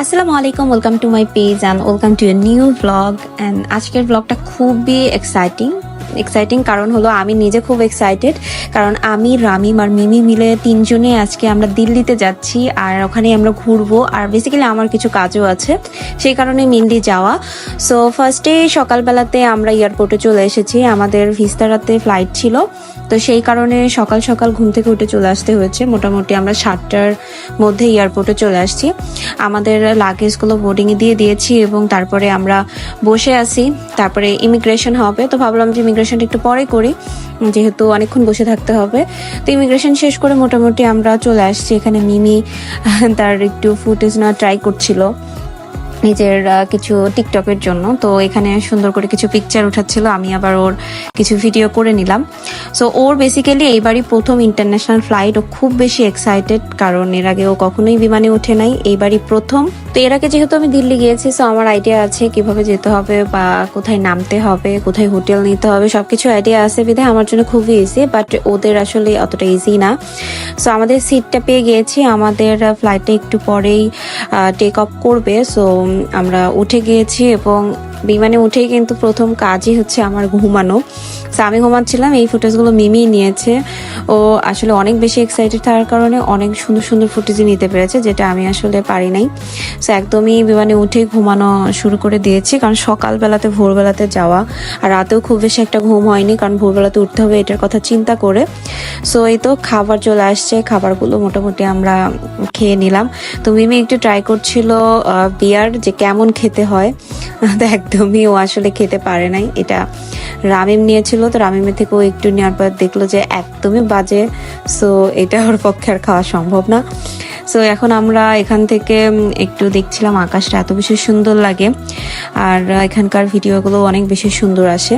আসসালামু আলাইকুম, welcome to my page and welcome to a new blog. And আজকের ব্লগটা খুবই এক্সাইটিং কারণ হলো আমি নিজে খুব এক্সাইটেড, কারণ আমি, রামিম আর মিমি মিলে তিনজনে আজকে আমরা দিল্লিতে যাচ্ছি আর ওখানে আমরা ঘুরবো। আর বেসিক্যালি আমার কিছু কাজও আছে, সেই কারণে মেনলি যাওয়া। সো ফার্স্টে সকালবেলাতে আমরা এয়ারপোর্টে চলে এসেছি, আমাদের ভিস্তারাতে ফ্লাইট ছিল, তো সেই কারণে সকাল সকাল ঘুম থেকে উঠে চলে আসতে হয়েছে। মোটামুটি আমরা 7টার মধ্যে এয়ারপোর্টে চলে আসছি, আমাদের লাগেজগুলো বোর্ডিংয়ে দিয়ে দিয়েছি এবং তারপরে আমরা বসে আছি। তারপরে ইমিগ্রেশন হবে, তো ভাবলাম যে ইমিগ্রেশনটা একটু পরে করি যেহেতু অনেকক্ষণ বসে থাকতে হবে। তো ইমিগ্রেশন শেষ করে মোটামুটি আমরা চলে আসছি। এখানে মিমি তার একটু ফুটেজ না ট্রাই করছিল নিজের কিছু টিকটকের জন্য, তো এখানে সুন্দর করে কিছু পিকচার উঠাচ্ছিল, আমি আবার ওর কিছু ভিডিও করে নিলাম। সো ওর বেসিক্যালি এইবারই প্রথম ইন্টারন্যাশনাল ফ্লাইট, ও খুব বেশি এক্সাইটেড কারণ এর আগে ও কখনোই বিমানে ওঠে নাই, এইবারই প্রথম। তো এর আগে যেহেতু আমি দিল্লি গিয়েছি, সো আমার আইডিয়া আছে কিভাবে যেতে হবে বা কোথায় নামতে হবে, কোথায় হোটেল নিতে হবে, সবকিছু আইডিয়া আছে বিধায় আমার জন্য খুবই ইজি, বাট ওদের আসলে অতটা ইজি না। সো আমাদের সিটটা পেয়ে গিয়েছি, আমাদের ফ্লাইটটা একটু পরেই টেক অফ করবে। সো আমরা উঠে গিয়েছি এবং বিমানে উঠেই কিন্তু প্রথম কাজই হচ্ছে আমার ঘুমানো। সো আমি ঘুমাচ্ছিলাম, এই ফুটেজগুলো মিমি নিয়েছে। ও আসলে অনেক বেশি এক্সাইটেড থাকার কারণে অনেক সুন্দর সুন্দর ফুটেজই নিতে পেরেছে, যেটা আমি আসলে পারি নাই। সো একদমই বিমানে উঠেই ঘুমানো শুরু করে দিয়েছি, কারণ সকালবেলাতে ভোরবেলাতে যাওয়া আর রাতেও খুব বেশি একটা ঘুম হয়নি, কারণ ভোরবেলাতে উঠতে হবে এটার কথা চিন্তা করে। সো এই তো খাবার চলে আসছে, খাবারগুলো মোটামুটি আমরা খেয়ে নিলাম। তো মিমি একটু ট্রাই করছিল বিয়ার যে কেমন খেতে হয়, তো একদমই ও আসলে খেতে পারে নাই। এটা রামিম নিয়েছিল, তো রামিমের থেকে ও একটু নেওয়ার পর দেখলো যে একদমই বাজে, সো এটা ওর পক্ষে আর খাওয়া সম্ভব না। সো এখন আমরা এখান থেকে একটু দেখছিলাম, আকাশটা এত বেশি সুন্দর লাগে আর এখানকার ভিডিওগুলো অনেক বেশি সুন্দর আসে।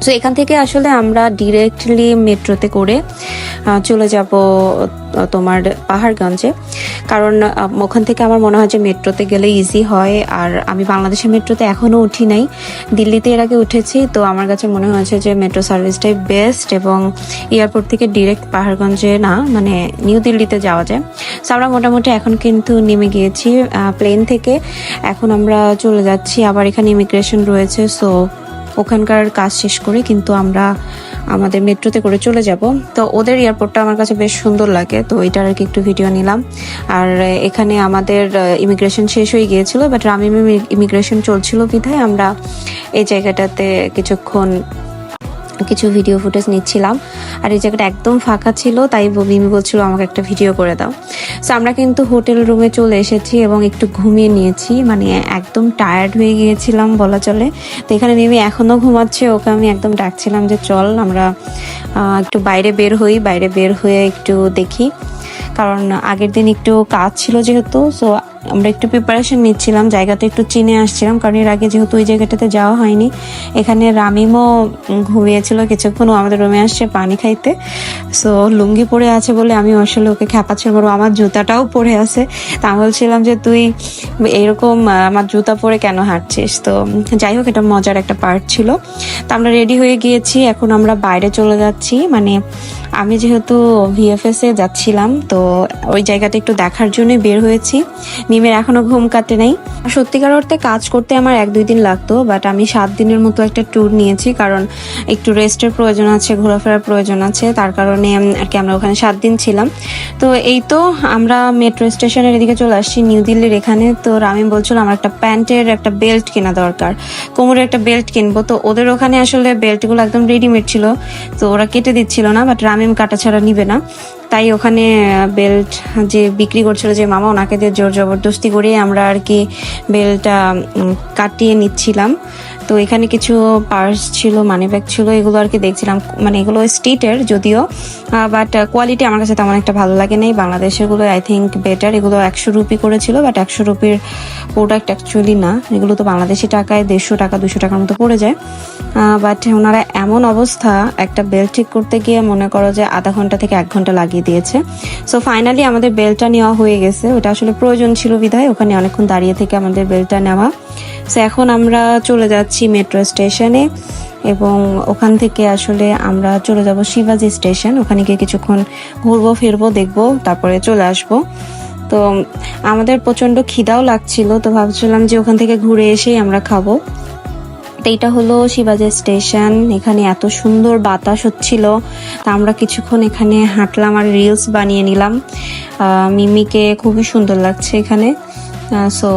তো এখান থেকে আসলে আমরা ডিরেক্টলি মেট্রোতে করে চলে যাব তোমার পাহাড়গঞ্জে, কারণ ওখান থেকে আমার মনে হয় যে মেট্রোতে গেলে ইজি হয়। আর আমি বাংলাদেশের মেট্রোতে এখনও উঠি নাই, দিল্লিতে এর আগে উঠেছি, তো আমার কাছে মনে হয়েছে যে মেট্রো সার্ভিসটাই বেস্ট এবং এয়ারপোর্ট থেকে ডিরেক্ট পাহাড়গঞ্জে না, মানে নিউ দিল্লিতে যাওয়া যায়। সো আমরা মোটামুটি এখন কিন্তু নেমে গিয়েছি প্লেন থেকে, এখন আমরা চলে যাচ্ছি। আবার এখানে ইমিগ্রেশন রয়েছে, সো ওখানকার কাজ শেষ করে কিন্তু আমরা আমাদের মেট্রোতে করে চলে যাব। তো ওদের এয়ারপোর্টটা আমার কাছে বেশ সুন্দর লাগে, তো ওইটার আর কি একটু ভিডিও নিলাম। আর এখানে আমাদের ইমিগ্রেশন শেষ হয়ে গিয়েছিল, বাট রামিমের ইমিগ্রেশন চলছিল বিধায় আমরা এই জায়গাটাতে কিছুক্ষণ কিছু ভিডিও ফুটেজ নিচ্ছিলাম। আর এই জায়গাটা একদম ফাঁকা ছিল, তাই মিমি বলছিল আমাকে একটা ভিডিও করে দাও। সো আমরা কিন্তু হোটেল রুমে চলে এসেছি এবং একটু ঘুমিয়ে নিয়েছি, মানে একদম টায়ার্ড হয়ে গিয়েছিলাম বলা চলে। তো এখানে মিমি এখনও ঘুমাচ্ছে, ওকে আমি একদম ডাকছিলাম যে চল আমরা একটু বাইরে বের হয়ে একটু দেখি, কারণ আগের দিন একটু কাজ ছিল যেহেতু, সো আমরা একটু প্রিপারেশন নিচ্ছিলাম, জায়গাটা একটু চিনে আসছিলাম, কারণ এর আগে যেহেতু ওই জায়গাটাতে যাওয়া হয়নি। এখানে রামিমও ঘুমিয়েছিল কিছুক্ষণ, ও আমাদের রুমে আসছে পানি খাইতে। সো লুঙ্গি পরে আছে বলে আমি আসলে ওকে খ্যাপাচ্ছিলাম, আমার জুতাটাও পরে আছে। তা আমি বলছিলাম যে তুই এরকম আমার জুতা পরে কেন হাঁটছিস। তো যাই হোক, এটা মজার একটা পার্ট ছিল। তো আমরা রেডি হয়ে গিয়েছি, এখন আমরা বাইরে চলে যাচ্ছি। মানে আমি যেহেতু VFS এ যাচ্ছিলাম, তো ওই জায়গাটা একটু দেখার জন্যই বের হয়েছি। মিমের এখনো ঘুম কাটে নাই। সত্যিকার অর্থে কাজ করতে আমার 1-2 দিন লাগতো, বাট আমি 7 দিনের মতো একটা ট্যুর নিয়েছি, কারণ একটু রেস্টের প্রয়োজন আছে, ঘোরাফেরার প্রয়োজন আছে, তার কারণে আর কি আমরা ওখানে 7 দিন ছিলাম। তো এই তো আমরা মেট্রো স্টেশনের এদিকে চলে আসছি, নিউ দিল্লির এখানে। তো রামিম বলছিল আমার একটা প্যান্টের একটা বেল্ট কেনা দরকার, কোমরের একটা বেল্ট কিনবো। তো ওদের ওখানে আসলে বেল্টগুলো একদম রেডিমেড ছিল, তো ওরা কেটে দিচ্ছিল না, বাট রামিম কাটা ছাড়া নিবে না, তাই ওখানে বেল্ট যে বিক্রি করছিল যে মামা, ওনাকে দিয়ে জোর জবরদস্তি করে আমরা আর কি বেল্টটা কাটিয়ে নিচ্ছিলাম। তো এখানে কিছু পার্স ছিল, মানি ব্যাগ ছিল, এগুলো আর কি দেখছিলাম। মানে এগুলো স্ট্রিটের যদিও, বাট কোয়ালিটি আমার কাছে তেমন একটা ভালো লাগে নাই। বাংলাদেশেরগুলো আই থিঙ্ক বেটার। এগুলো 100 রুপি করেছিল, বাট 100 রুপির প্রোডাক্ট অ্যাকচুয়ালি না, এগুলো তো বাংলাদেশি টাকায় 150 টাকা 200 টাকার মতো পড়ে যায়। বাট ওনারা এমন অবস্থা, একটা বেল্ট ঠিক করতে গিয়ে মনে করো যে আধা ঘন্টা থেকে 1 ঘন্টা লাগিয়ে দিয়েছে। সো ফাইনালি আমাদের বেল্টটা নেওয়া হয়ে গেছে, ওটা আসলে প্রয়োজন ছিল বিধায় ওখানে অনেকক্ষণ দাঁড়িয়ে থেকে আমাদের বেল্টটা নেওয়া। সো এখন আমরা চলে যাচ্ছি মেট্রো স্টেশনে এবং ওখান থেকে আসলে আমরা চলে যাব শিবাজি স্টেশন। ওখানে গিয়ে কিছুক্ষণ ঘুরবো ফিরবো, দেখবো, তারপরে চলে আসবো। তো তো আমাদের প্রচন্ড খিদাও লাগছিল, তো ভাবছিলাম যে ওখান থেকে ঘুরে এসেই আমরা খাবো। তো এটা হলো শিবাজী স্টেশন। এখানে এত সুন্দর বাতাস হচ্ছিল, তা আমরা কিছুক্ষণ এখানে হাঁটলাম আর রিলস বানিয়ে নিলাম। মিমিকে খুবই সুন্দর লাগছে এখানে, সো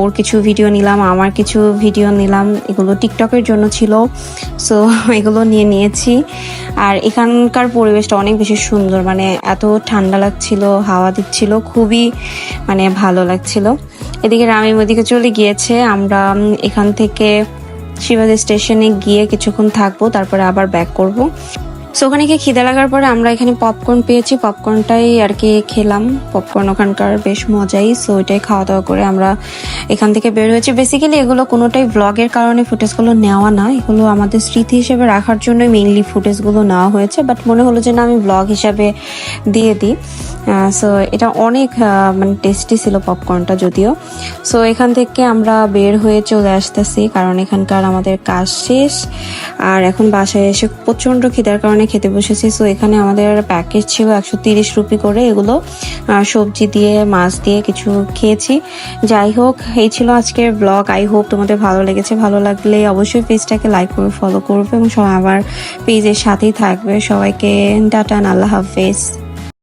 ওর কিছু ভিডিও নিলাম, আমার কিছু ভিডিও নিলাম, এগুলো টিকটকের জন্য ছিল, সো এগুলো নিয়েছি। আর এখানকার পরিবেশটা অনেক বেশি সুন্দর, মানে এত ঠান্ডা লাগছিল, হাওয়া দিচ্ছিল, খুবই মানে ভালো লাগছিল। এদিকে রামিম ওদিকে চলে গিয়েছে, আমরা এখান থেকে শিবাজী স্টেশনে গিয়ে কিছুক্ষণ থাকবো, তারপরে আবার ব্যাক করব। সো ওখানে গিয়ে খিদে লাগার পরে আমরা এখানে পপকর্ন পেয়েছি, পপকর্নটাই আর কি খেলাম। পপকর্ন ওখানকার বেশ মজাই, সো ওইটাই খাওয়া দাওয়া করে আমরা এখান থেকে বের হয়েছি। বেসিক্যালি এগুলো কোনোটাই ব্লগের কারণে ফুটেজগুলো নেওয়া না, এগুলো আমাদের স্মৃতি হিসেবে রাখার জন্য মেইনলি ফুটেজগুলো নেওয়া হয়েছে, বাট মনে হলো যে না, আমি ব্লগ হিসাবে দিয়ে দিই। সো এটা অনেক মানে টেস্টি ছিল পপকর্নটা যদিও। সো এখান থেকে আমরা বের হয়ে চলে আসতেছি, কারণ এখানকার আমাদের কাজ শেষ আর এখন বাসায় এসে প্রচণ্ড খিদার কারণে খেতে বসেছি। সো এখানে আমাদের প্যাকেজ ছিল 130 রুপি করে, এগুলো সবজি দিয়ে মাছ দিয়ে কিছু খেয়েছি। যাই হোক, এই ছিল আজকের ব্লগ। আই হোপ তোমাদের ভালো লেগেছে। ভালো লাগলে অবশ্যই পেজটাকে লাইক করে ফলো করবে এবং সবাই আমার পেজের সাথেই থাকবে। সবাইকে টাটা, আল্লাহ হাফেজ।